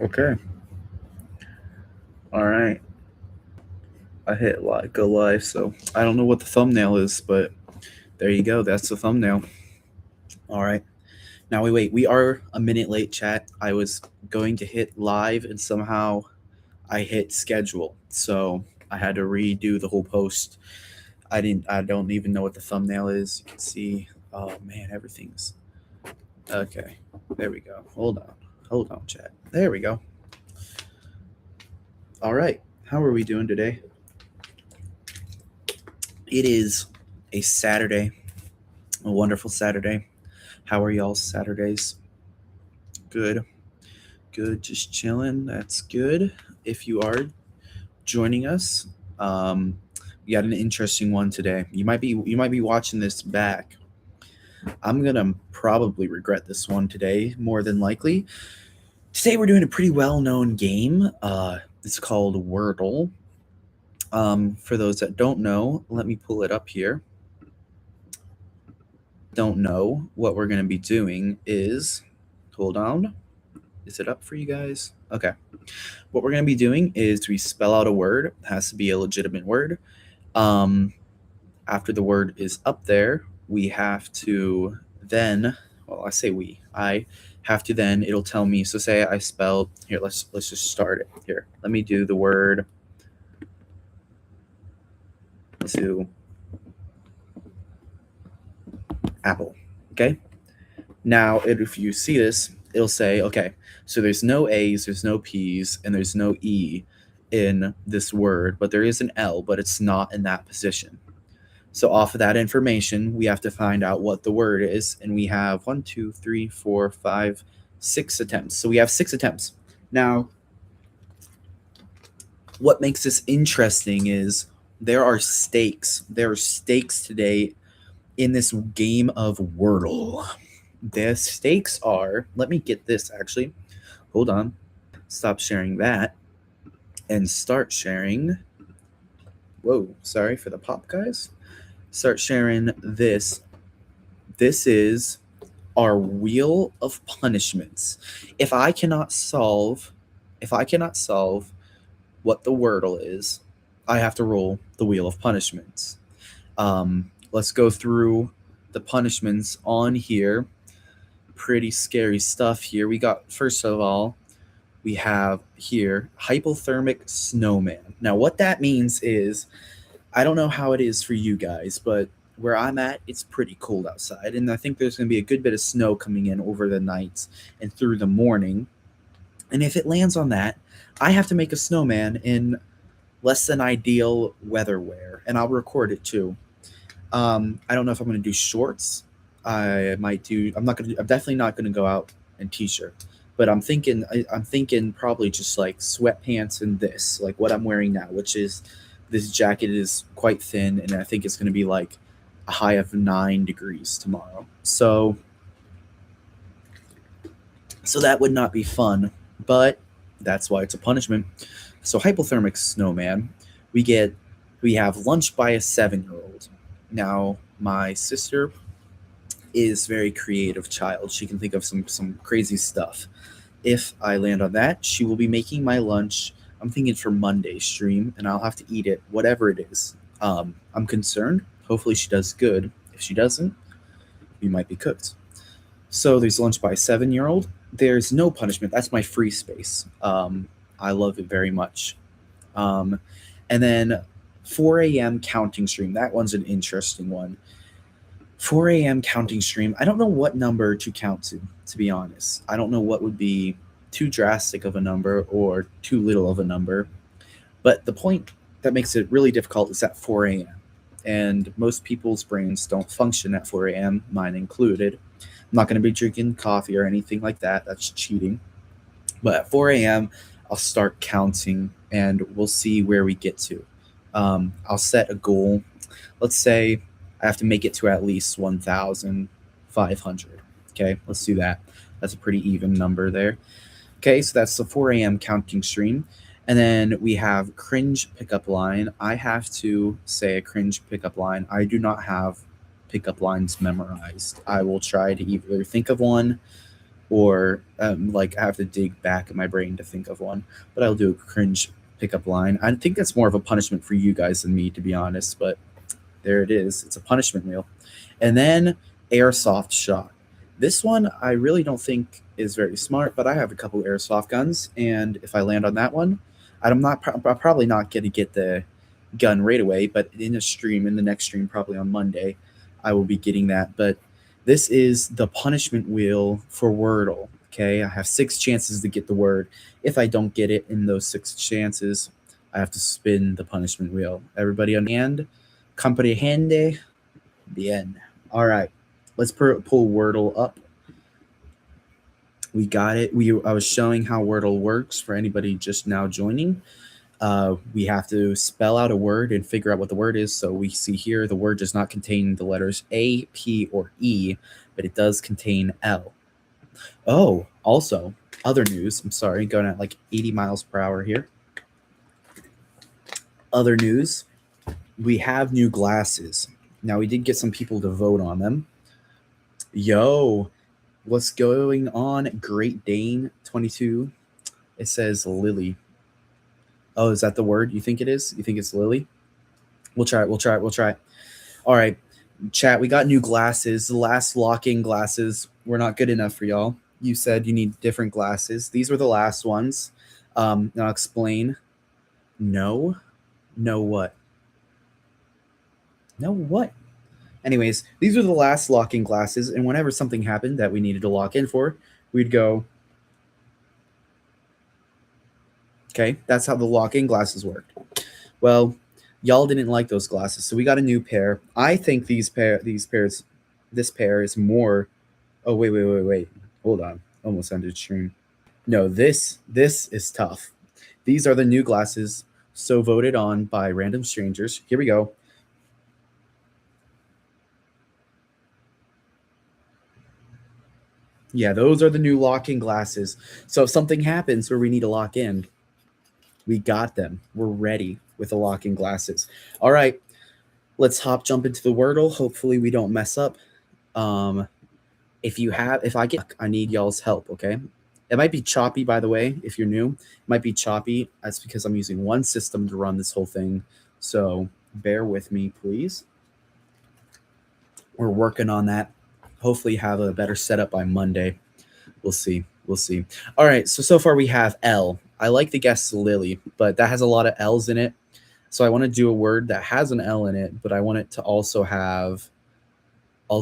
Okay. All right. I hit go live, so I don't know what the thumbnail is, but there you go. That's the thumbnail. All right. Now we wait. We are a minute late, chat. I was going to hit live and somehow I hit schedule. So I had to redo the whole post. I don't even know what the thumbnail is. You can see, oh man, everything's okay. There we go. Hold on, chat. There we go. All right. How are we doing today? It is a Saturday, a wonderful Saturday. How are y'all Saturdays? Good, good. Just chilling. That's good. If you are joining us, um, we got an interesting one today. You might be watching this back. I'm gonna probably regret this one today more than likely. Today we're doing a pretty well-known game. It's called Wordle. For those that don't know, let me pull it up here. Don't know what we're gonna be doing is, hold on. Is it up for you guys? Okay. What we're going to be doing is we spell out a word. It has to be a legitimate word. Um, After the word is up there, we have to then, well, I say I have to then, it'll tell me. So say I spelled, here, let's just start it here. Let me do the word. Let's do apple. Okay. Now, if you see this, it'll say, okay, so there's no A's, there's no P's, and there's no E in this word, but there is an L, but it's not in that position. So off of that information, we have to find out what the word is, and we have 1, 2, 3, 4, 5, 6 attempts. So we have 6 attempts. Now, what makes this interesting is there are stakes. There are stakes today in this game of Wordle. The stakes are, let me get this actually. Hold on. Stop sharing that and start sharing. Whoa, sorry for the pop, guys. Start sharing this. This is our wheel of punishments. If I cannot solve what the Wordle is, I have to roll the wheel of punishments. Let's go through the punishments on here. Pretty scary stuff here. We got, first of all, we have here hypothermic snowman. Now, what that means is, I don't know how it is for you guys, but where I'm at, it's pretty cold outside. And I think there's going to be a good bit of snow coming in over the night and through the morning. And if it lands on that, I have to make a snowman in less than ideal weather wear. And I'll record it too. I don't know if I'm going to do shorts. I might do. I'm definitely not going to go out in t-shirt. But I'm thinking probably just like sweatpants and this, like what I'm wearing now, which is this jacket is quite thin, and I think it's going to be like a high of 9 degrees tomorrow. So that would not be fun, but that's why it's a punishment. So hypothermic snowman, we have lunch by a 7-year-old. Now my sister is very creative child. She can think of some crazy stuff. If I land on that, she will be making my lunch. I'm thinking for Monday stream, and I'll have to eat it, whatever it is. I'm concerned. Hopefully, she does good. If she doesn't, we might be cooked. So there's lunch by a 7-year-old. There's no punishment. That's my free space. I love it very much. And then 4 a.m. counting stream. That one's an interesting one. 4 a.m. counting stream. I don't know what number to count to be honest. I don't know what would be too drastic of a number or too little of a number. But the point that makes it really difficult is at 4 a.m. And most people's brains don't function at 4 a.m., mine included. I'm not going to be drinking coffee or anything like that. That's cheating. But at 4 a.m., I'll start counting and we'll see where we get to. I'll set a goal. Let's say I have to make it to at least 1,500. Okay, let's do that. That's a pretty even number there. Okay, so that's the 4 a.m. counting stream. And then we have cringe pickup line. I have to say a cringe pickup line. I do not have pickup lines memorized. I will try to either think of one or like I have to dig back in my brain to think of one. But I'll do a cringe pickup line. I think that's more of a punishment for you guys than me, to be honest. But there it is. It's a punishment wheel. And then airsoft shot. This one I really don't think is very smart, but I have a couple airsoft guns, and if I land on that one, I'm probably not going to get the gun right away, but in a stream, in the next stream, probably on Monday, I will be getting that. But this is the punishment wheel for Wordle. Okay, I have 6 chances to get the word. If I don't get it in those 6 chances, I have to spin the punishment wheel. Everybody on hand? Comprehende? Bien. All right, let's pull Wordle up. We got it. I was showing how Wordle works for anybody just now joining. We have to spell out a word and figure out what the word is. So we see here the word does not contain the letters A, P, or E, but it does contain L. Oh, also, other news. I'm sorry, going at like 80 miles per hour here. Other news. We have new glasses. Now, we did get some people to vote on them. Yo, what's going on? Great Dane 22. It says Lily. Oh, is that the word you think it is? You think it's Lily? We'll try it. All right, chat, we got new glasses. The last lock-in glasses were not good enough for y'all. You said you need different glasses. These were the last ones. I'll explain. No what? No what? Anyways, these are the last lock-in glasses, and whenever something happened that we needed to lock in for, we'd go. Okay, that's how the lock-in glasses worked. Well, y'all didn't like those glasses, so we got a new pair. I think this pair is more. Oh wait. Hold on, almost ended stream. No, this is tough. These are the new glasses, so voted on by random strangers. Here we go. Yeah, those are the new lock-in glasses. So if something happens where we need to lock in, we got them. We're ready with the lock-in glasses. All right, let's jump into the Wordle. Hopefully we don't mess up. If I get, I need y'all's help, okay? It might be choppy, by the way, if you're new. It might be choppy. That's because I'm using one system to run this whole thing. So bear with me, please. We're working on that. Hopefully have a better setup by Monday. We'll see. All right, so far we have L. I like to guess Lily, but that has a lot of L's in it. So I want to do a word that has an L in it, but I want it to also have a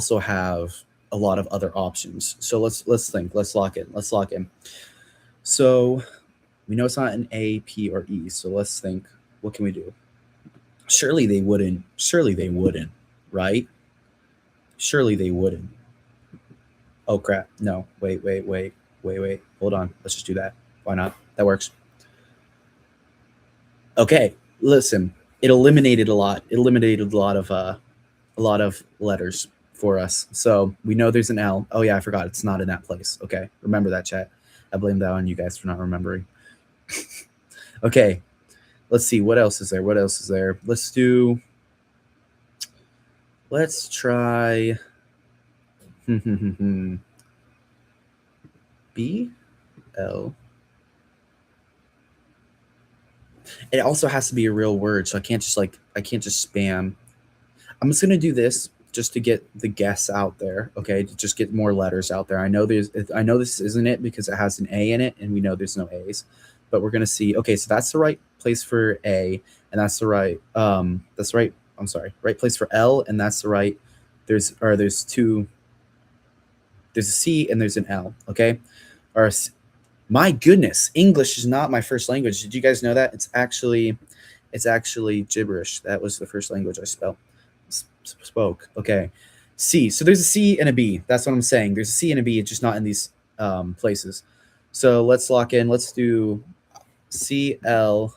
lot of other options. So let's think. Let's lock in. So we know it's not an A, P, or E. So let's think. What can we do? Surely they wouldn't, right? Surely they wouldn't. Oh crap. No. Wait. Hold on. Let's just do that. Why not? That works. Okay. Listen. It eliminated a lot. It eliminated a lot of letters for us. So we know there's an L. Oh yeah, I forgot. It's not in that place. Okay. Remember that, chat. I blame that on you guys for not remembering. Okay. Let's see. What else is there? Let's try B L. It also has to be a real word, so I can't just spam. I'm just gonna do this just to get the guess out there, okay? To just get more letters out there. I know this isn't it because it has an A in it, and we know there's no A's, but we're gonna see. Okay, so that's the right place for A, and that's the right. I'm sorry, right place for L, and that's the right. There's two. There's a C and there's an L. Okay, or my goodness, English is not my first language. Did you guys know that? It's actually gibberish. That was the first language I spoke. Okay, C. So there's a C and a B. That's what I'm saying. There's a C and a B. It's just not in these places. So let's lock in. Let's do CL.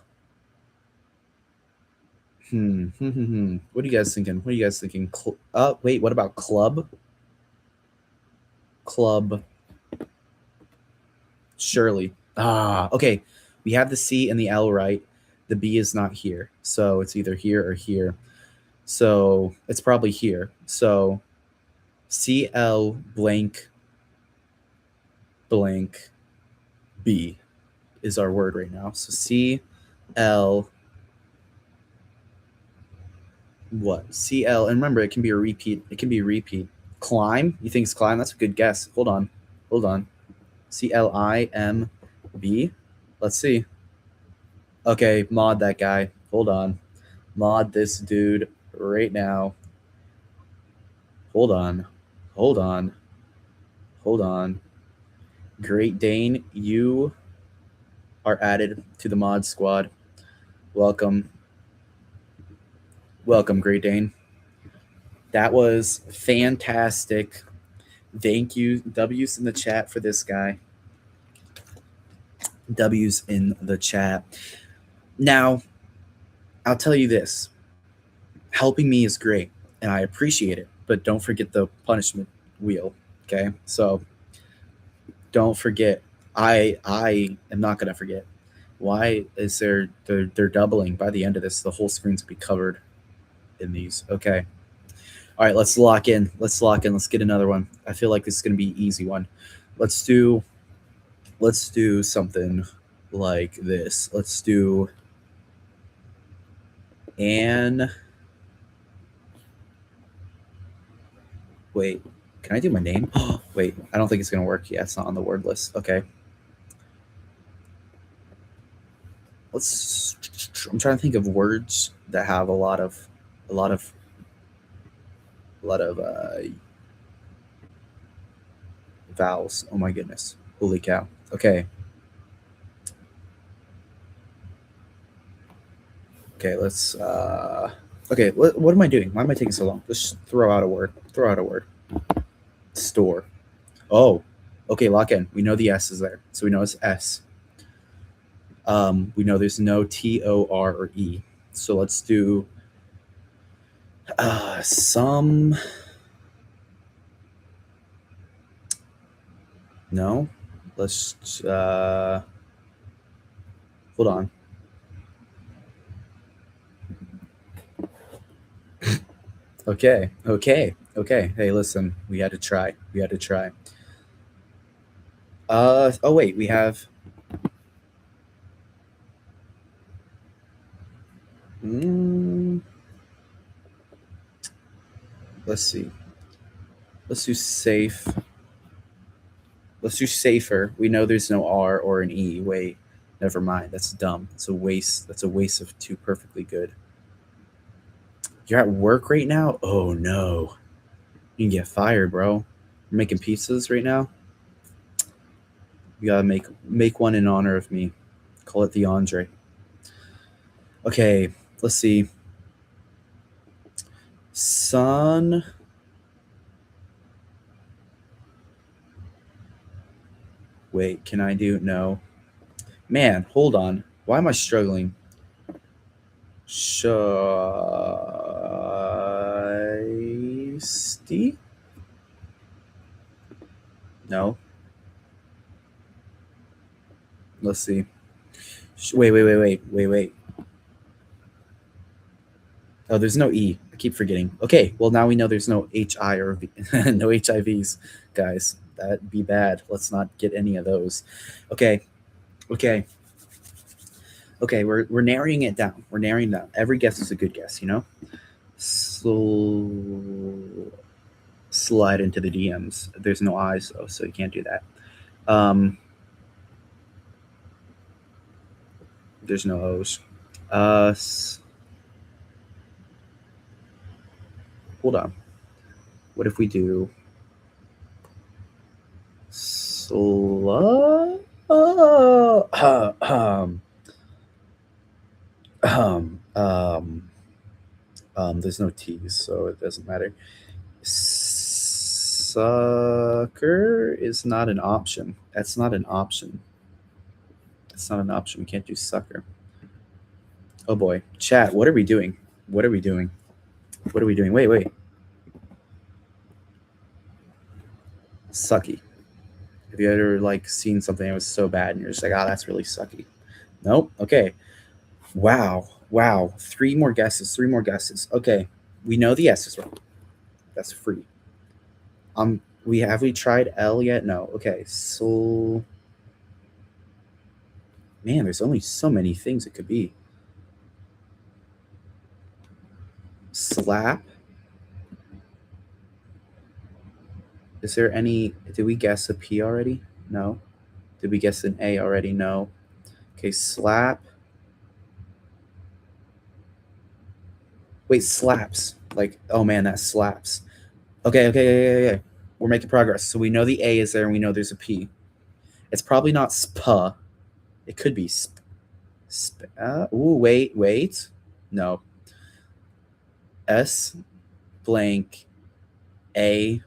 What are you guys thinking? Wait, what about club? Club. Surely. Okay. We have the C and the L right. The B is not here. So it's either here or here. So it's probably here. So CL blank blank B is our word right now. So CL what? CL, and remember, it can be a repeat. It can be a repeat. Climb? You think it's climb? That's a good guess. Hold on. Hold on. CLIMB. Let's see. Okay, mod that guy. Hold on. Mod this dude right now. Hold on. Hold on. Hold on. Great Dane, you are added to the mod squad. Welcome. Welcome, Great Dane. That was fantastic. Thank you. W's in the chat for this guy. W's in the chat. Now, I'll tell you this. Helping me is great, and I appreciate it, but don't forget the punishment wheel, okay? So don't forget. I am not going to forget. Why is they're doubling by the end of this? The whole screen's going to be covered in these. Okay. All right, let's lock in. Let's get another one. I feel like this is going to be an easy one. Let's do something like this. Let's do wait, can I do my name? Wait, I don't think it's going to work. Yeah, it's not on the word list. Okay. I'm trying to think of words that have a lot of vowels. Oh my goodness. Holy cow. Okay. Okay, let's okay, what am I doing? Why am I taking so long? Let's throw out a word. Store. Oh, okay, lock in. We know the S is there. So we know it's S. We know there's no TOR or E. So let's do some. No. Let's hold on. Okay. Hey, listen, we had to try. Oh wait, we have let's see. Let's do safe. Let's do safer. We know there's no R or an E. Wait, never mind. That's dumb. It's a waste. That's a waste of two perfectly good. You're at work right now? Oh no. You can get fired, bro. You're making pizzas right now? You gotta make one in honor of me. Call it the Andre. Okay, let's see. Sun. Wait, can I do no? Man, hold on. Why am I struggling? Shiesty? No. Let's see. Wait. Oh, there's no E. I keep forgetting. Okay, well now we know there's no HI or v. No HIVs, guys. That'd be bad. Let's not get any of those. Okay. We're narrowing it down. Every guess is a good guess, you know. Slide into the DMs. There's no I's though, so you can't do that. There's no O's. Hold on. What if we do there's no T's, so it doesn't matter. Sucker is not an option. That's not an option. We can't do sucker. Oh boy. Chat, what are we doing? Wait. Sucky. Have you ever seen something that was so bad and you're just like, oh, that's really sucky? Nope. Okay. Wow. 3 more guesses. Okay. We know the S is wrong. That's free. I'm we tried L yet? No. Okay. So man, there's only so many things it could be. Slap. Is there any? Did we guess a P already? No. Did we guess an A already? No. Okay. Slap. Wait, slaps. Like, oh man, that slaps. Okay, okay. We're making progress. So we know the A is there, and we know there's a P. It's probably not spa. It could be wait. No. S blank A.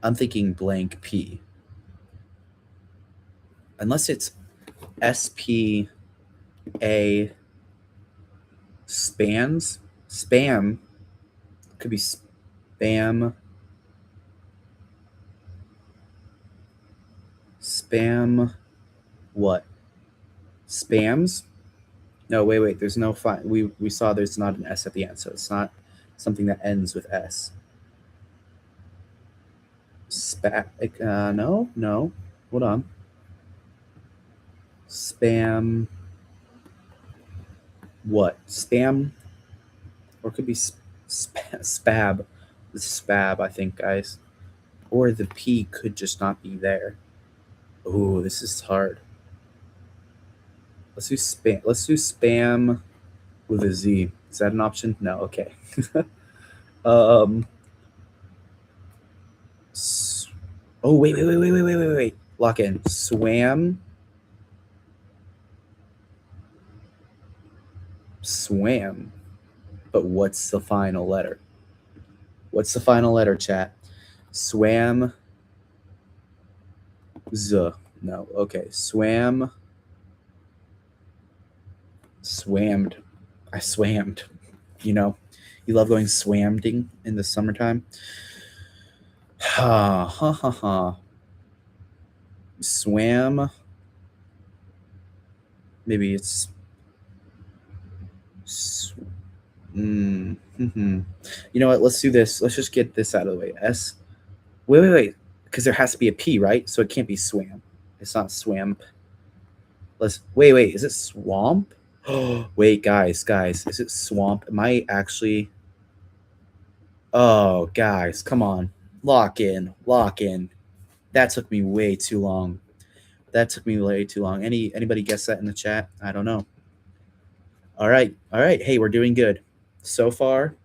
I'm thinking blank P. Unless it's SPA spans. Spam could be spam. Spam what? Spams? No, wait. There's no we saw there's not an S at the end, so it's not something that ends with S. No. Hold on. Spam. What? Spam? Or it could be spab. Spab, I think, guys. Or the P could just not be there. Ooh, this is hard. Let's do spam. Let's do spam with a Z. Is that an option? No. Okay. um. Oh wait. Lock in. Swam. But what's the final letter? What's the final letter, chat? Swam. Z. No. Okay. Swammed. I swammed. You know, you love going swamming in the summertime. Ha ha ha ha. Swam. Maybe it's. You know what? Let's do this. Let's just get this out of the way. S. Wait. Because there has to be a P, right? So it can't be swam. It's not swamp. Let's wait. Is it swamp? Oh, wait, guys. Is it swamp? Am I actually? Oh, guys, come on. Lock in. That took me way too long. Anybody guess that in the chat? I don't know. All right. Hey, we're doing good. So far,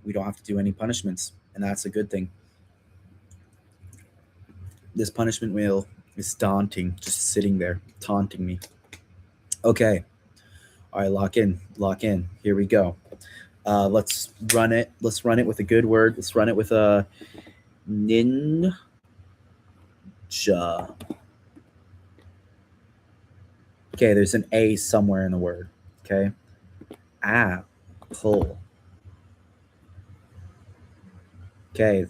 we don't have to do any punishments, and that's a good thing. This punishment wheel is daunting, just sitting there, taunting me. Okay. All right, lock in. Here we go. Let's run it. Let's run it with a good word. Let's run it with a ninja. Okay, there's an A somewhere in the word. Okay. Apple. Okay.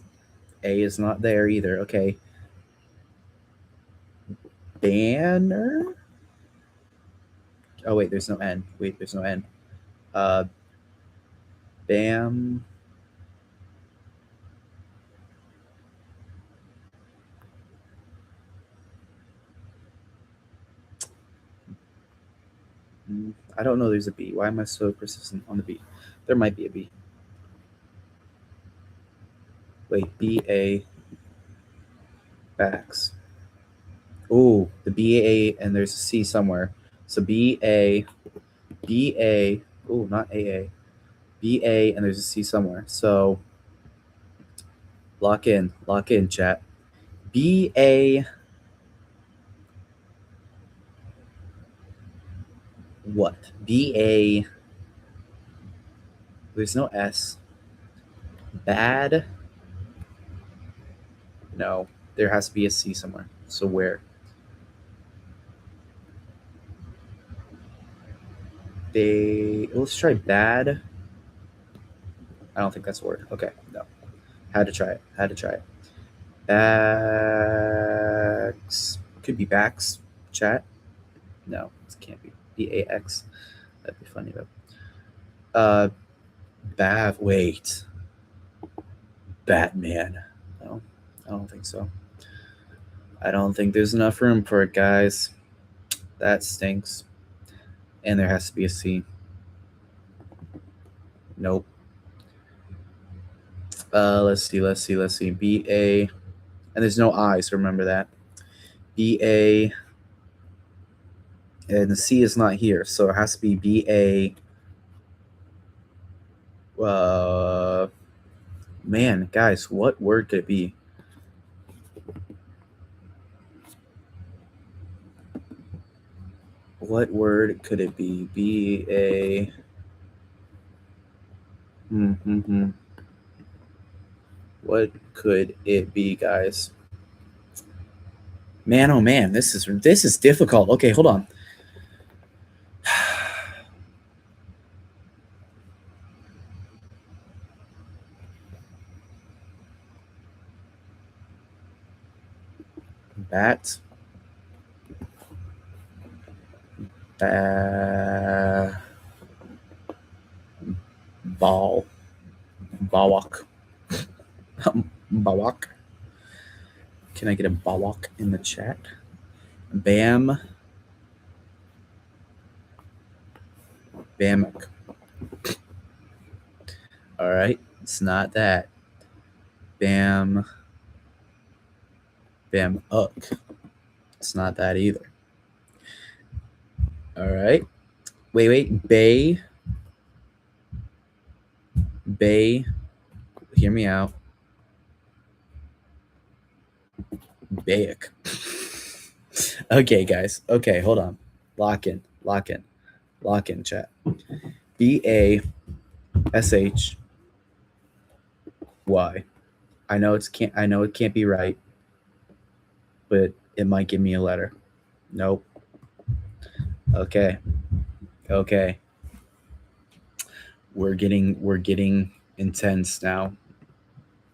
A is not there either. Okay. Banner. Oh wait, there's no N. Bam. I don't know there's a B. Why am I so persistent on the B? There might be a B. Wait, B-A backs. Oh, the B-A and there's a C somewhere. So B-A, oh, not A-A. B-A and there's a C somewhere. So lock in, chat. B-A. What? B-A. There's no S. Bad. No, there has to be a C somewhere. So where? Let's try bad. I don't think that's a word. Okay, no. Had to try it. Backs. Could be backs. Chat. No, it can't be. B-A-X. That'd be funny though. Bav. Wait. Batman. No, I don't think so. I don't think there's enough room for it, guys. That stinks. And there has to be a C. Nope. Let's see. B-A. And there's no I, so remember that. B-A. And the C is not here, so it has to be B-A. Man, guys, what word could it be? What word could it be? B-A. What could it be, guys? Man, oh man, this is difficult. Okay, hold on. Bat. Ball. Bawak. Bawak. Can I get a bawak in the chat? Bam. Bamak. All right, it's not that. Bam. Bam. It's not that either. All right. Wait. Bay. Hear me out. Bayek. Okay, guys. Okay, hold on. Lock in, chat. BASHY. I know it can't be right, but it might give me a letter. Nope. Okay. We're getting intense now.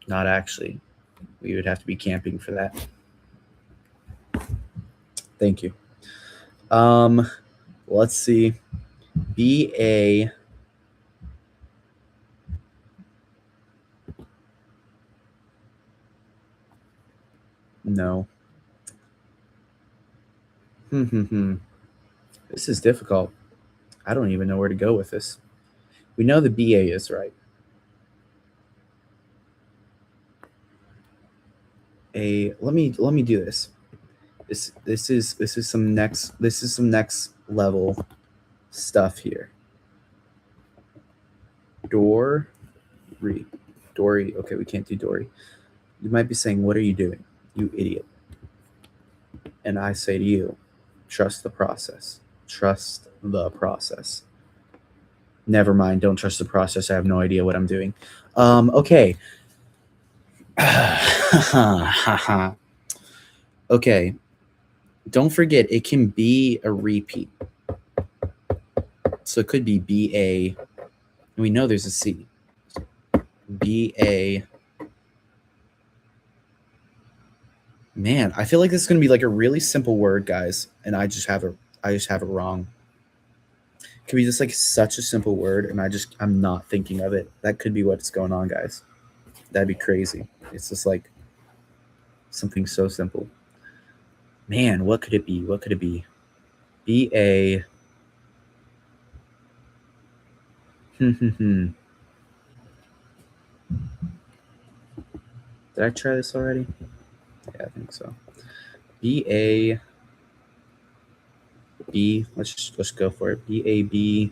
Not actually. We would have to be camping for that. Thank you. Let's see. BA. No. This is difficult. I don't even know where to go with this. We know the BA is right. Let me do this. This is some next level stuff here. Dory. Okay, we can't do Dory. You might be saying, "What are you doing, you idiot?" And I say to you, trust the process. Trust the process. Never mind. Don't trust the process. I have no idea what I'm doing. Okay. Okay. Don't forget, it can be a repeat. So it could be BA. And we know there's a C. BA. Man, I feel like this is going to be like a really simple word, guys, and I just have it wrong. It could be just like such a simple word, and I'm not thinking of it. That could be what's going on, guys. That'd be crazy. It's just like something so simple. Man, what could it be? BA. Did I try this already? Yeah, I think so. BA. B. Let's go for it. BAB.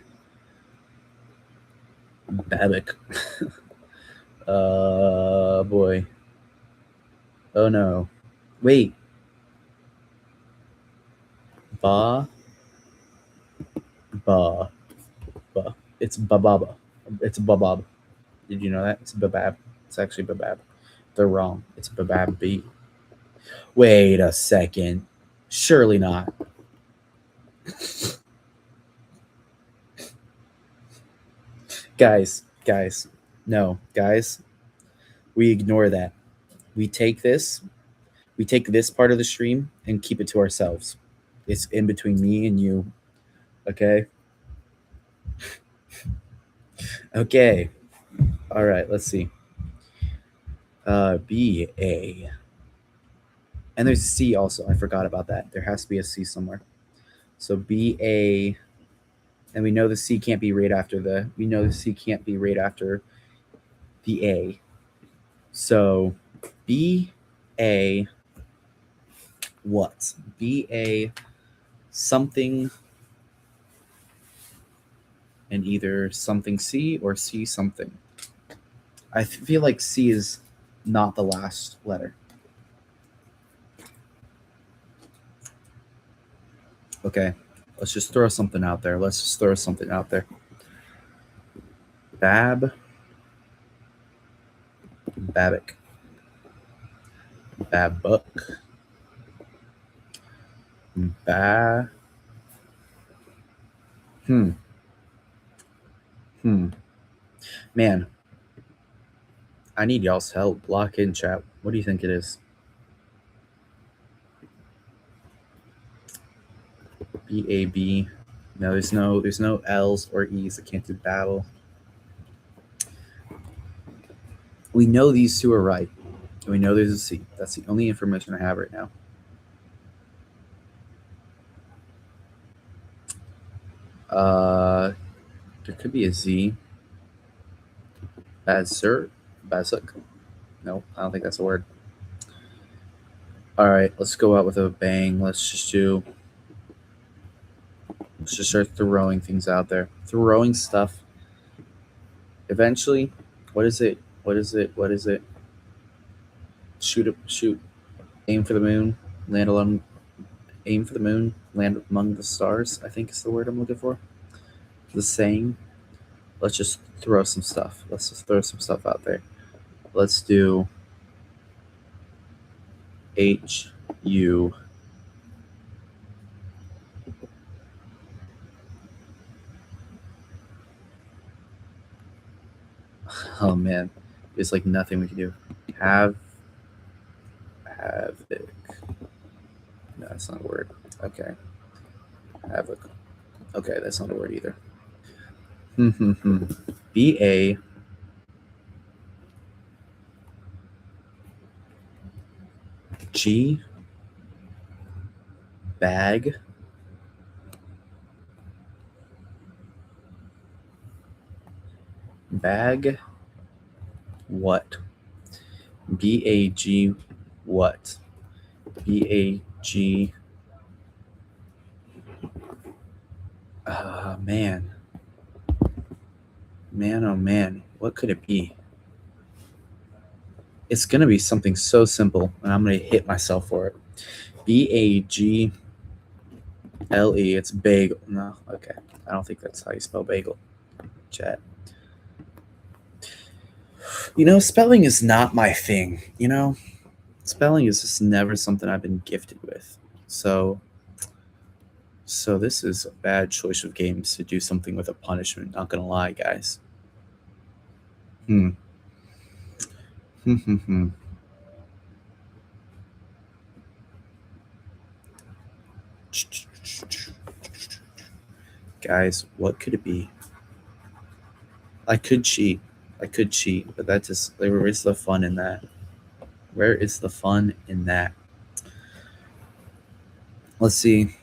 Babbitt. Boy. Oh no. Wait. Ba. It's bababa. It's babab. Did you know that? It's babab. It's actually babab. They're wrong. It's babab B. Wait a second. Surely not. Guys. No, guys. We ignore that. We take this part of the stream and keep it to ourselves. It's in between me and you. Okay? Okay. All right, let's see. B A. And there's a C also. I forgot about that. There has to be a C somewhere. So B A, and we know the C can't be right after the. We know the C can't be right after the A. So B A what? B A something, and either something C or C something. I feel like C is not the last letter. Okay, let's just throw something out there. Let's just throw something out there. Bab, Babic, Babuk, Ba. Hmm. Hmm. Man, I need y'all's help. Block in chat. What do you think it is? B A B. No, there's no L's or E's. I can't do battle. We know these two are right. And we know there's a C. That's the only information I have right now. There could be a Z. Bazur, Bazuk. No, I don't think that's a word. All right, let's go out with a bang. Let's just start throwing things out there. Throwing stuff. Eventually, what is it? What is it? What is it? Shoot. Aim for the moon. Land along. Aim for the moon. Land among the stars. I think is the word I'm looking for. The saying. Let's just throw some stuff. Let's just throw some stuff out there. Let's do HU. Oh man, there's like nothing we can do. Havoc. No, that's not a word. Okay. Havoc. Okay, that's not a word either. B-A. G. Bag. Bag. What? B-A-G. What? B-A-G. Man. Man, oh man. What could it be? It's going to be something so simple, and I'm going to hit myself for it. B-A-G-L-E. It's bagel. No, okay. I don't think that's how you spell bagel. Chat. Spelling is not my thing. Spelling is just never something I've been gifted with. So this is a bad choice of games to do something with a punishment. Not gonna lie, guys. Hmm. Guys, what could it be? I could cheat, but that just where is the fun in that? Where is the fun in that? Let's see.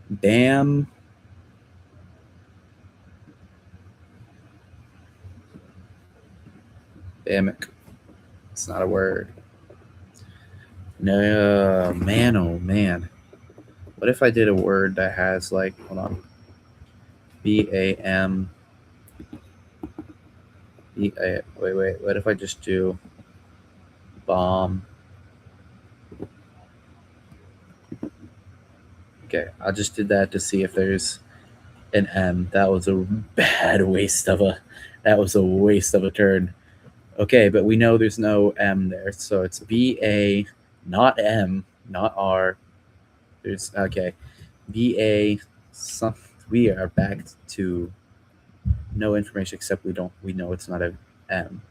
Bam. Bamic. It's not a word. No, man, oh man. What if I did a word that has like, hold on, B-A-M, B-A, wait, what if I just do bomb? Okay, I just did that to see if there's an M. That was a waste of a turn. Okay, but we know there's no M there, so it's B-A, not M, not R. There's, okay, B-A, some, we are back to no information except we know it's not an M.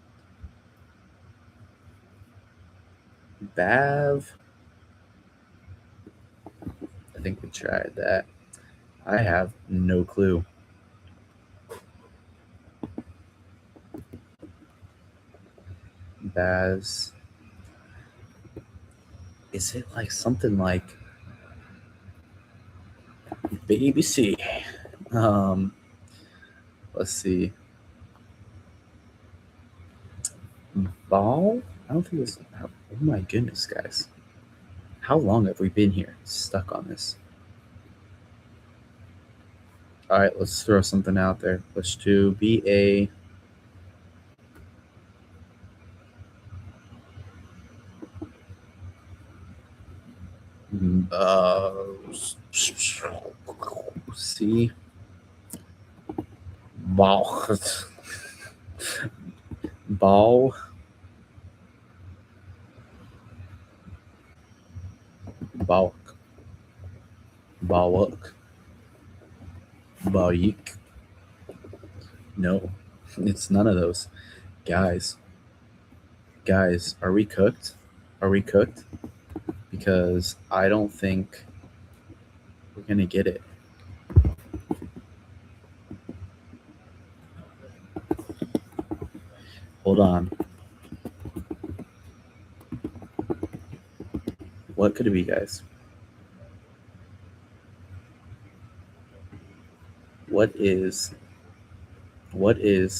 Bav. I think we tried that. I have no clue. Baz. Is it like something like BBC? Let's see. Ball? I don't think it's. Oh my goodness, guys. How long have we been here stuck on this? All right, let's throw something out there. Let's do BA. C. Ball. Ball. Balk. Balk. Baik. No, it's none of those. Guys, are we cooked? Are we cooked? Because I don't think we're going to get it. Hold on. What could it be, guys? What is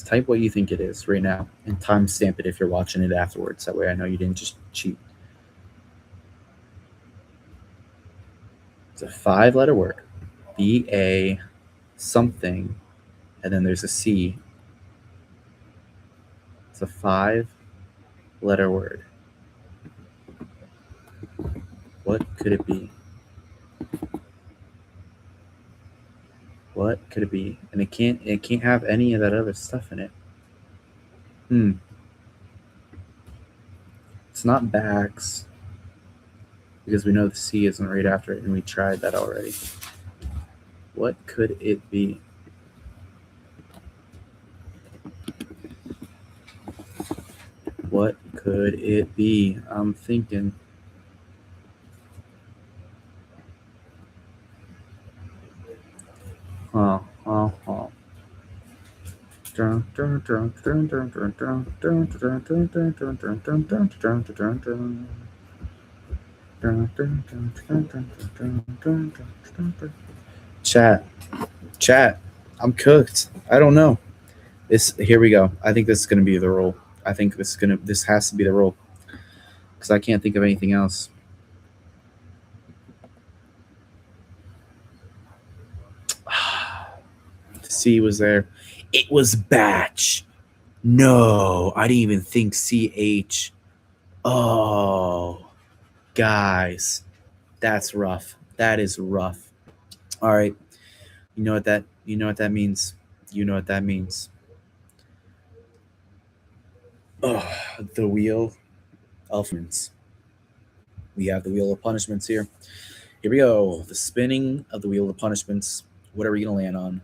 type what you think it is right now and timestamp it if you're watching it afterwards. That way I know you didn't just cheat. It's a 5-letter word. B-A something, and then there's a C. It's a 5-letter word. What could it be? What could it be? And it can't have any of that other stuff in it. It's not bags, because we know the C isn't right after it, and we tried that already. What could it be? What could it be? I'm thinking. Chat. I'm cooked. I don't know. Here we go. I think this is gonna be the rule. I think this has to be the rule, because I can't think of anything else. C was there. It was batch. No, I didn't even think CH. Oh, guys, that's rough. That is rough. All right, you know what that means. You know what that means. Oh, the wheel of punishments. We have the wheel of punishments here. Here we go. The spinning of the wheel of punishments. What are we gonna land on?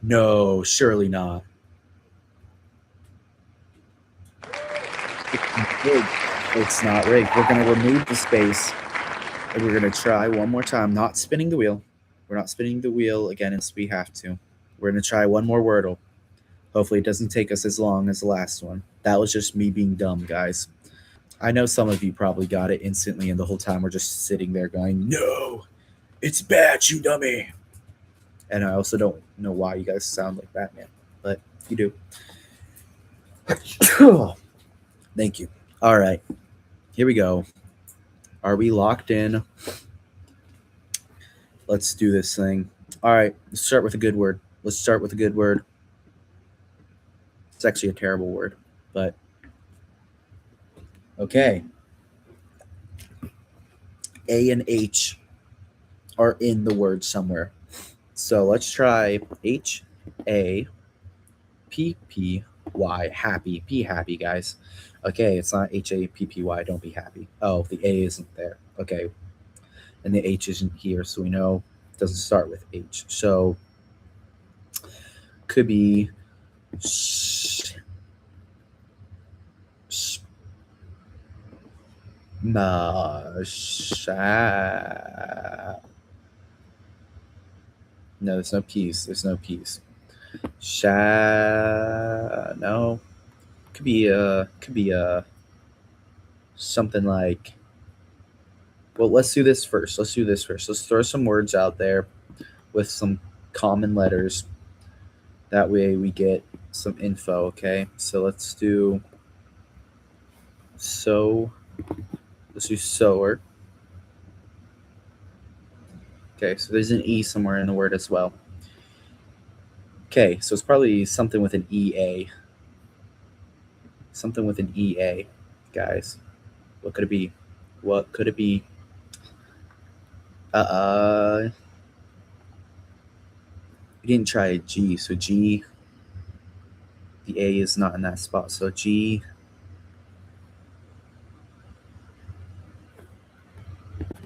No, surely not. It's not rigged. We're going to remove the space, and we're going to try one more time. Not spinning the wheel. We're not spinning the wheel again unless we have to. We're going to try one more Wordle. Hopefully it doesn't take us as long as the last one. That was just me being dumb, guys. I know some of you probably got it instantly, and the whole time we're just sitting there going, no, it's bad, you dummy. And I also don't know why you guys sound like Batman, but you do. Thank you. All right. Here we go. Are we locked in? Let's do this thing. All right. Let's start with a good word. It's actually a terrible word, but okay. A and H are in the word somewhere. So let's try HAPPY. Happy. Be happy, guys. Okay, it's not HAPPY. Don't be happy. Oh, the A isn't there. Okay. And the H isn't here, so we know it doesn't start with H. So could be no, there's no P's. No. Could be something like, well, let's do this first. Let's throw some words out there with some common letters. That way we get some info, okay? So let's do so. Let's do sower. Okay, so there's an E somewhere in the word as well. Okay, so it's probably something with an EA. Something with an EA, guys. What could it be? What could it be? We didn't try a G, so G. The A is not in that spot, so G.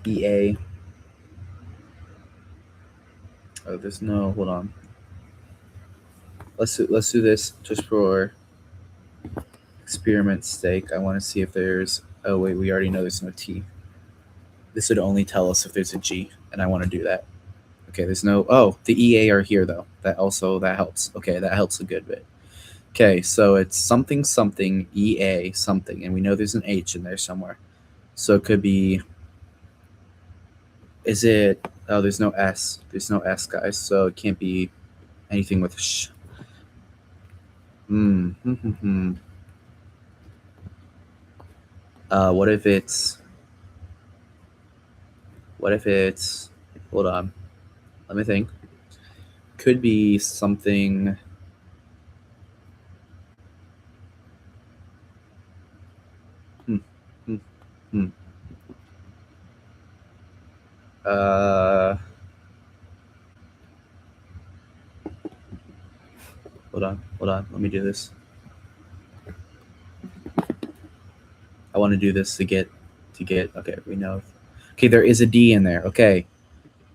EA. Oh, there's no. Hold on. Let's do this just for experiment's sake. I want to see if there's. Oh wait, we already know there's no T. This would only tell us if there's a G, and I want to do that. Okay, there's no. Oh, the EA are here though. That helps. Okay, that helps a good bit. Okay, so it's something something EA something, and we know there's an H in there somewhere. So it could be. Is it? Oh, there's no S. There's no S, guys. So it can't be anything with sh. Hmm. What if it's? What if it's? Hold on. Let me think. Could be something. Hmm. Hmm. Hmm. Uh. Hold on. Hold on. Let me do this. I want to do this to get. Okay, we know. Okay, there is a D in there. Okay,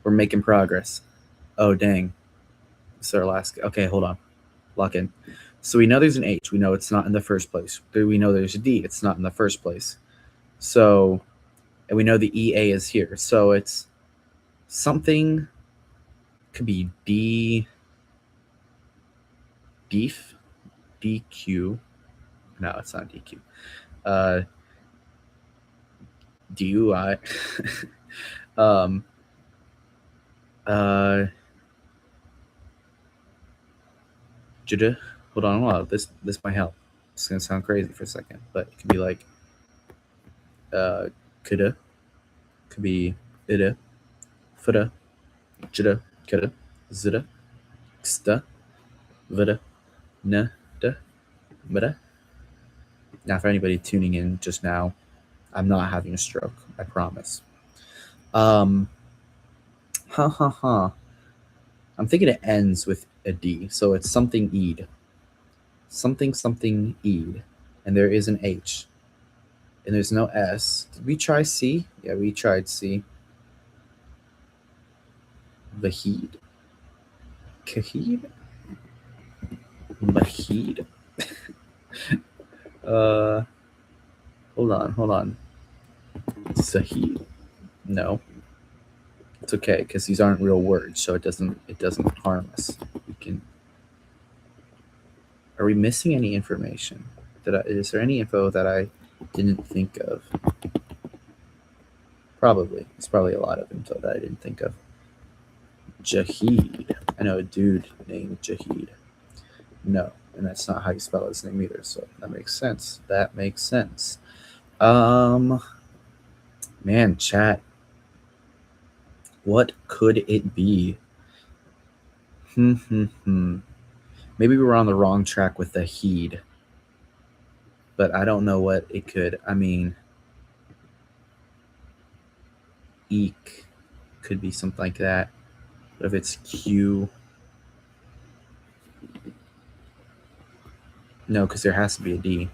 we're making progress. Oh dang. It's our last. Okay, hold on. Lock in. So we know there's an H. We know it's not in the first place. We know there's a D. It's not in the first place. So, and we know the EA is here. So it's something. Could be D. Deef. DQ. No, it's not DQ. DUI. um. Uh. Judah. Hold on. This might help. It's gonna sound crazy for a second, but it could be like. Coulda. Could be ida. Fooda. Judah. Coulda. Zida. Xda. Vida. Na. Da. Mada. Now, for anybody tuning in just now, I'm not having a stroke. I promise. Um. Ha ha ha. I'm thinking it ends with a D, so it's something Eid. Something something Eid. And there is an H. And there's no S. Did we try C? Yeah, we tried C. Vahid. Kahid? Mahid. uh hold on. Sahid. No. It's okay, because these aren't real words, so it doesn't harm us. We can. Are we missing any information? Is there any info that I didn't think of? Probably. It's probably a lot of info that I didn't think of. Jahid. I know a dude named Jahid. No, and that's not how you spell his name either. So that makes sense. Man, chat. What could it be? Maybe we're on the wrong track with the heed, but I don't know what it could. I mean, eek could be something like that. But if it's Q, no, because there has to be a D.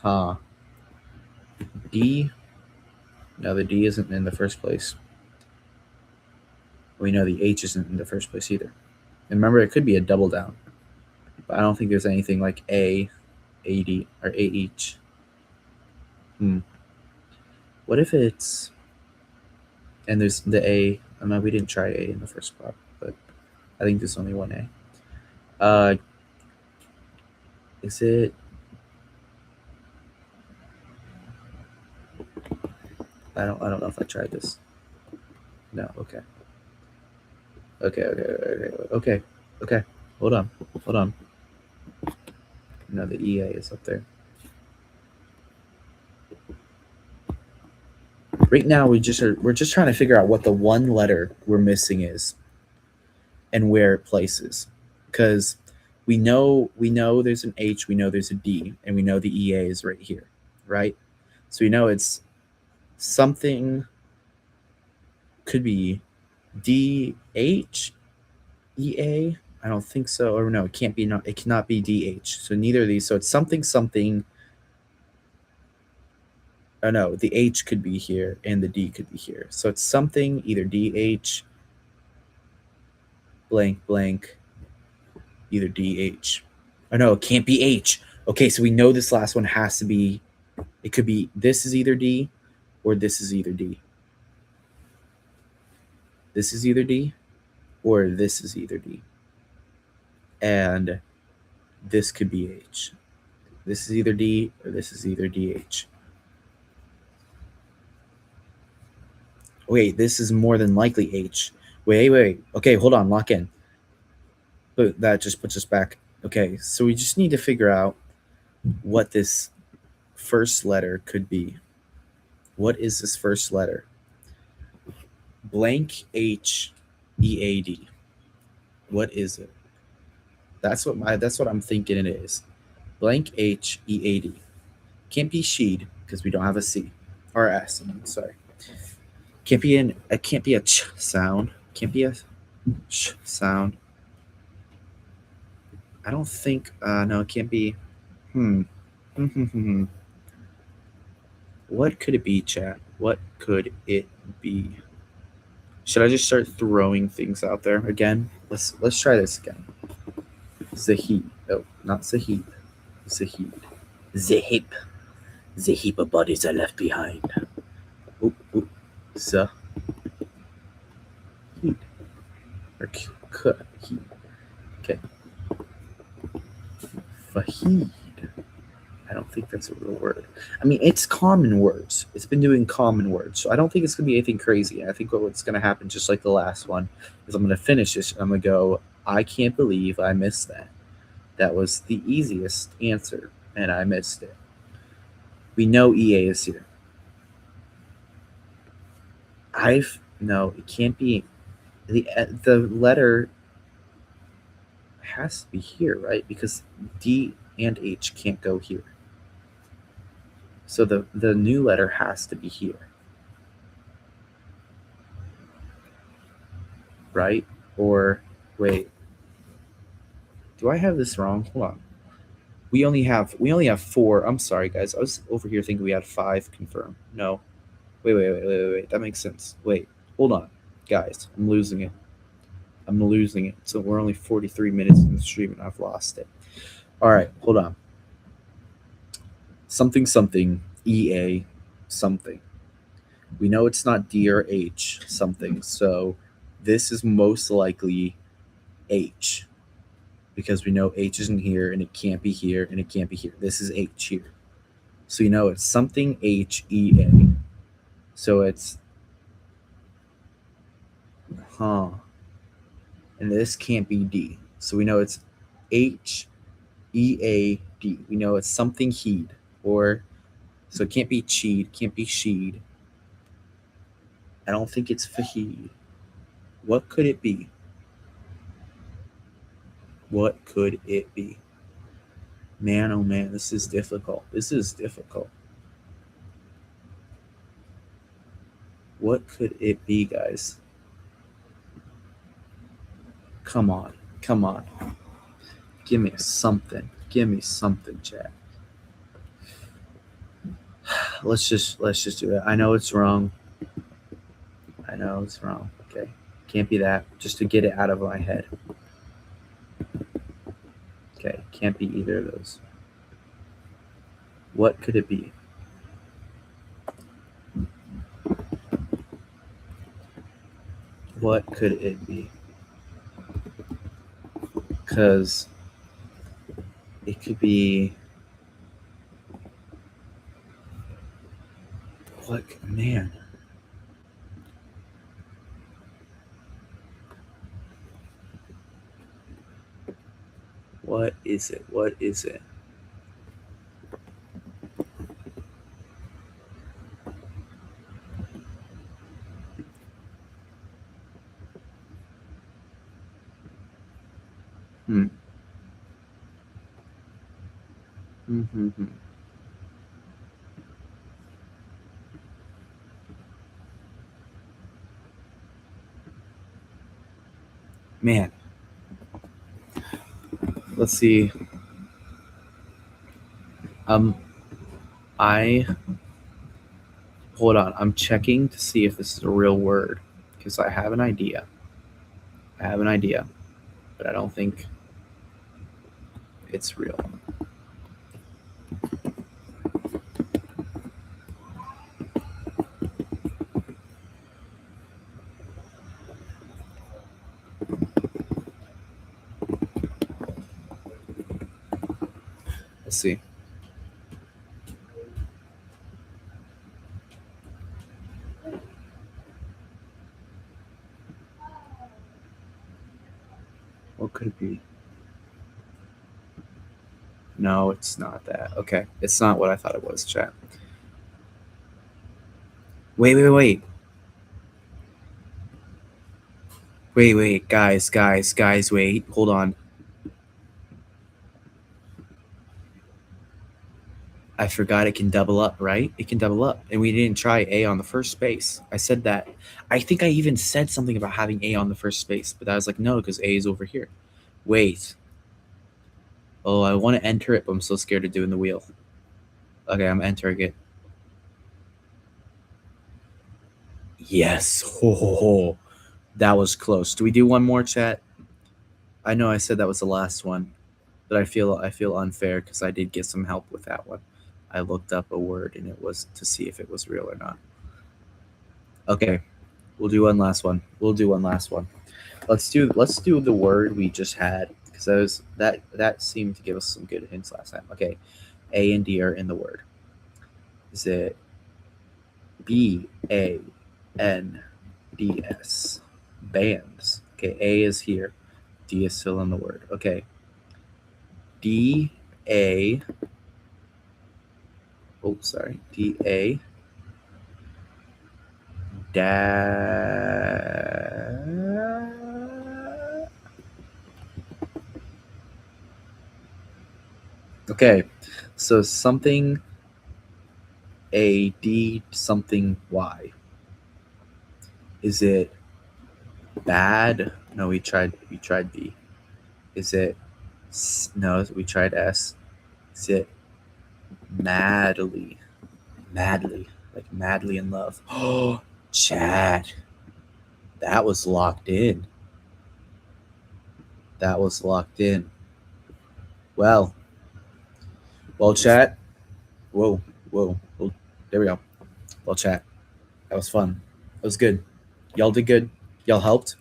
Huh. D. No, the D isn't in the first place. We know the H isn't in the first place either. And remember, it could be a double down. But I don't think there's anything like A, AD, or AH. What if it's. And there's the A. Oh, no, we didn't try A in the first spot. But I think there's only one A. Is it? I don't know if I tried this. No. Okay. Okay. Hold on. No, the EA is up there. Right now, we're just trying to figure out what the one letter we're missing is, and where it places, because we know there's an H, we know there's a D, and we know the EA is right here, right? So we know it's something. Could be DH, EA. I don't think so. Or no, it can't be. It cannot be DH. So neither of these. So it's something. Oh no, the H could be here and the D could be here. So it's something either DH blank blank, either DH. Oh no, it can't be H. Okay, so we know this last one has to be. It could be this is either D, or this is either D. This is either D, or this is either D. And this could be H. This is either D or this is either DH. Wait, this is more than likely H. Wait. Okay, hold on, lock in. But that just puts us back. Okay, so we just need to figure out what this first letter could be. What is this first letter? Blank H E A D. What is it? That's what I'm thinking it is. Blank H E A D. Can't be sheed because we don't have a C or S. Sorry. Can't be a ch sound. Can't be a sh sound. I don't think. No, it can't be. What could it be, chat? What could it be? Should I just start throwing things out there again? Let's try this again. Zahib. Oh, not Zahib. Zahib. Zahib. The heap of bodies are left behind. Oop. Zahib. Or heat. Okay. Fahid. I don't think that's a real word. I mean, it's common words. It's been doing common words. So I don't think it's going to be anything crazy. I think what's going to happen, just like the last one, is I'm going to finish this and I'm going to go, I can't believe I missed that. That was the easiest answer, and I missed it. We know EA is here. No, it can't be. The letter has to be here, right? Because D and H can't go here. So the new letter has to be here. Right? Or wait. Do I have this wrong? Hold on. We only have 4. I'm sorry guys. I was over here thinking we had 5 confirmed. No. Wait. That makes sense. Wait. Hold on. Guys, I'm losing it. So we're only 43 minutes in the stream and I've lost it. All right, hold on. Something EA something. We know it's not D or H something. So this is most likely H, because we know H isn't here and it can't be here and it can't be here. This is H here. So you know it's something H E A. So it's and this can't be D. So we know it's H E A D. We know it's something heed, or so it can't be cheed, can't be sheed. I don't think it's Fahid. What could it be? What could it be? Man, oh man, this is difficult. What could it be, guys? Come on. Give me something, chat. Let's just do it. I know it's wrong. Okay. Can't be that. Just to get it out of my head. Okay, can't be either of those. What could it be? What could it be? because it could be what man. What is it? What is it? Hmm. Mm-hmm. Man, let's see. Um, I hold on. I'm checking to see if this is a real word because I have an idea. I have an idea, but I don't think it's real. Let's see. What could it be? No, it's not that. Okay, it's not what I thought it was, chat. Wait, wait, wait. Wait, guys, wait. Hold on. I forgot it can double up, right? It can double up. And we didn't try A on the first space. I said that. I think I even said something about having A on the first space, but I was like, no, because A is over here. Wait. Oh, I want to enter it, but I'm so scared of doing the wheel. Okay, I'm entering it. Yes. Oh, that was close. Do we do one more, chat? I know I said that was the last one, but I feel unfair because I did get some help with that one. I looked up a word and it was to see if it was real or not. Okay, we'll do one last one. We'll do one last one. Let's do the word we just had because that seemed to give us some good hints last time. Okay, A and D are in the word. Is it BANDS? Bands. Okay, A is here. D is still in the word. Okay. DA. Oh, sorry. DA. Okay, so something A D something Y. Is it bad? No, we tried B. Is it no? We tried S. Is it madly? Madly, like madly in love. Oh, Chad, that was locked in. That was locked in. Well, chat. Whoa, whoa. There we go. Well, chat. That was fun. That was good. Y'all did good. Y'all helped.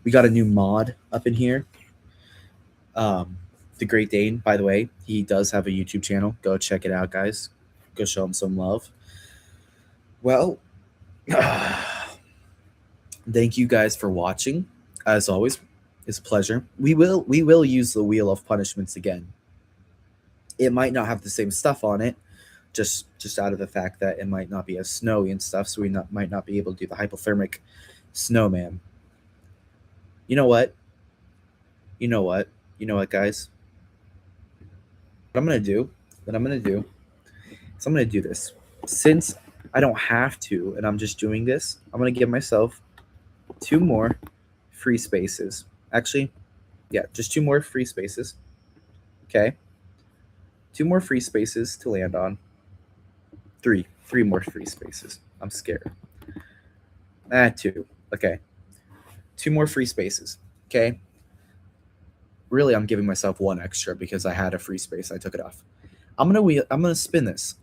We got a new mod up in here. The Great Dane, by the way, he does have a YouTube channel. Go check it out, guys. Go show him some love. Well, thank you guys for watching. As always, it's a pleasure. We will use the Wheel of Punishments again. It might not have the same stuff on it, just out of the fact that it might not be as snowy and stuff, so we might not be able to do the hypothermic snowman. You know what, guys? What I'm gonna do is I'm gonna do this. Since I don't have to, and I'm just doing this, I'm gonna give myself 2 more free spaces. Actually, yeah, just 2 more free spaces. Okay. 2 more free spaces to land on. 3 more free spaces. I'm scared. 2. Okay. 2 more free spaces. Okay. Really, I'm giving myself 1 extra because I had a free space. I took it off. I'm gonna spin this.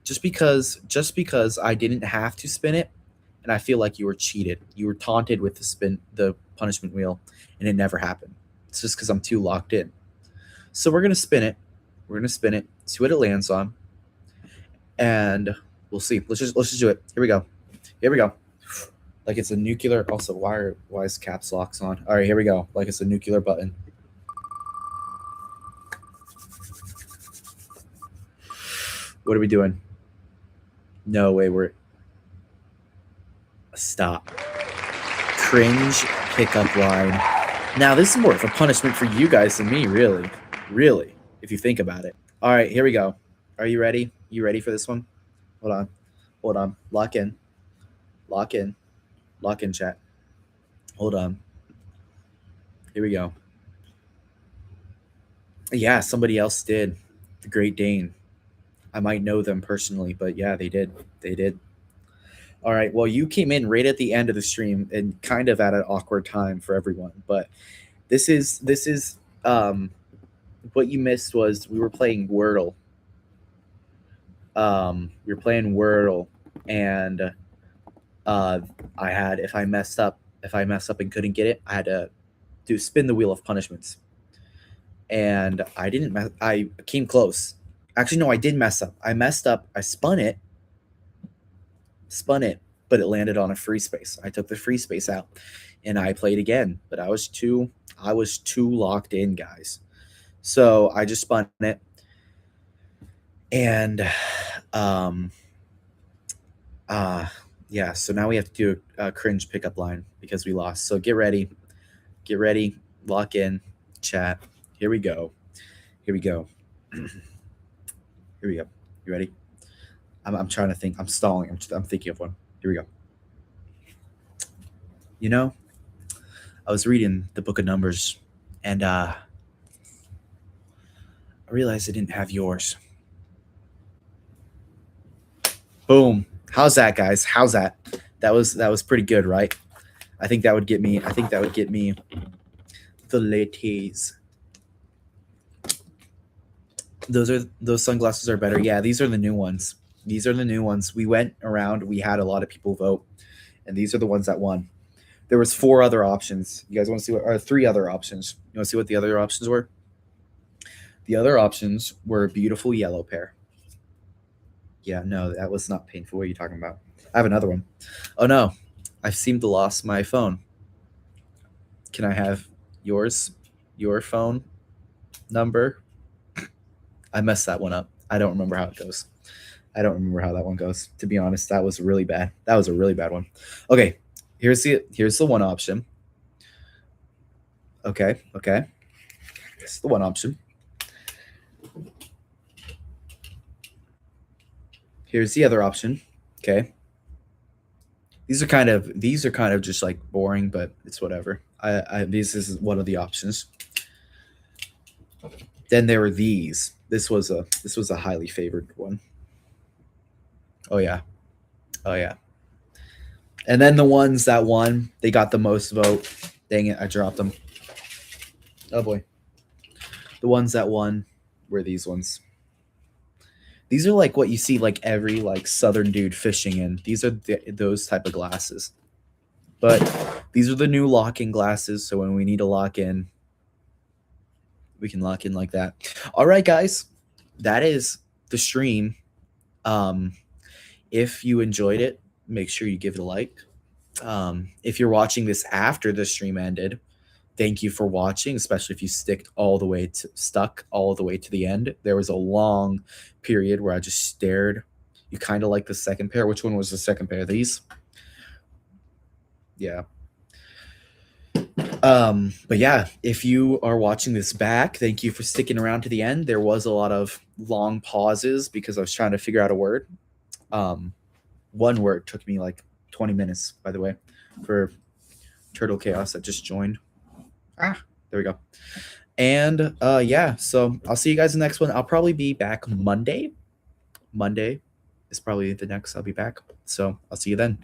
Just because I didn't have to spin it, and I feel like you were cheated. You were taunted with the punishment wheel, and it never happened. It's just because I'm too locked in. So we're gonna spin it. We're gonna spin it. See what it lands on, and we'll see. Let's just do it. Here we go. Here we go. Like it's a nuclear. Also, why is caps locks on? All right, here we go. Like it's a nuclear button. What are we doing? No way. We're stop. Cringe pickup line. Now this is more of a punishment for you guys than me, really. Really, if you think about it. All right, here we go. Are you ready? You ready for this one? Hold on. Hold on. Lock in. Lock in. Lock in, chat. Hold on. Here we go. Yeah, somebody else did. The Great Dane. I might know them personally, but yeah, they did. They did. All right. Well, you came in right at the end of the stream and kind of at an awkward time for everyone. But this is what you missed was we were playing Wordle. We were playing Wordle, and I had if I messed up and couldn't get it, I had to do spin the wheel of punishments. And I didn't. I came close. Actually, no, I did mess up. I messed up. I spun it, but it landed on a free space. I took the free space out, and I played again. But I was too locked in, guys. So I just spun it, and yeah. So now we have to do a cringe pickup line because we lost. So get ready, lock in, chat. Here we go. Here we go. Here we go. You ready? I'm trying to think. I'm stalling. I'm thinking of one. Here we go. You know, I was reading the book of Numbers, and I realized I didn't have yours. Boom. How's that, guys? How's that? That was pretty good, right? I think that would get me the lattes. Those sunglasses are better. Yeah, these are the new ones. These are the new ones. We went around. We had a lot of people vote, and these are the ones that won. There was 4 other options. You guys want to see what? Or 3 other options. You want to see what the other options were? The other options were a beautiful yellow pair. Yeah, no, that was not painful. What are you talking about? I have another one. Oh no, I've seemed to lost my phone. Can I have yours? Your phone number? I messed that one up. I don't remember how it goes. I don't remember how that one goes. To be honest, that was really bad. That was a really bad one. Okay, here's the one option. Okay. It's the one option. Here's the other option. Okay. These are kind of just like boring, but it's whatever. This is one of the options. Then there were these. This was a highly favored one. Oh yeah. And then the ones that won, they got the most vote. Dang it, I dropped them. Oh boy. The ones that won were these ones. These are like what you see like every like southern dude fishing in. These are those type of glasses. But these are the new lock-in glasses, so when we need to lock in, we can lock in like that. All right, guys. That is the stream. If you enjoyed it, make sure you give it a like. If you're watching this after the stream ended, thank you for watching, especially if you stuck all the way to the end. There was a long period where I just stared. You kind of like the second pair. Which one was the second pair? These? Yeah. But yeah, if you are watching this back, thank you for sticking around to the end. There was a lot of long pauses because I was trying to figure out a word. One word took me like 20 minutes, by the way, for Turtle Chaos that just joined. There we go. And yeah, so I'll see you guys in the next one. I'll probably be back Monday. Monday is probably the next I'll be back. So I'll see you then.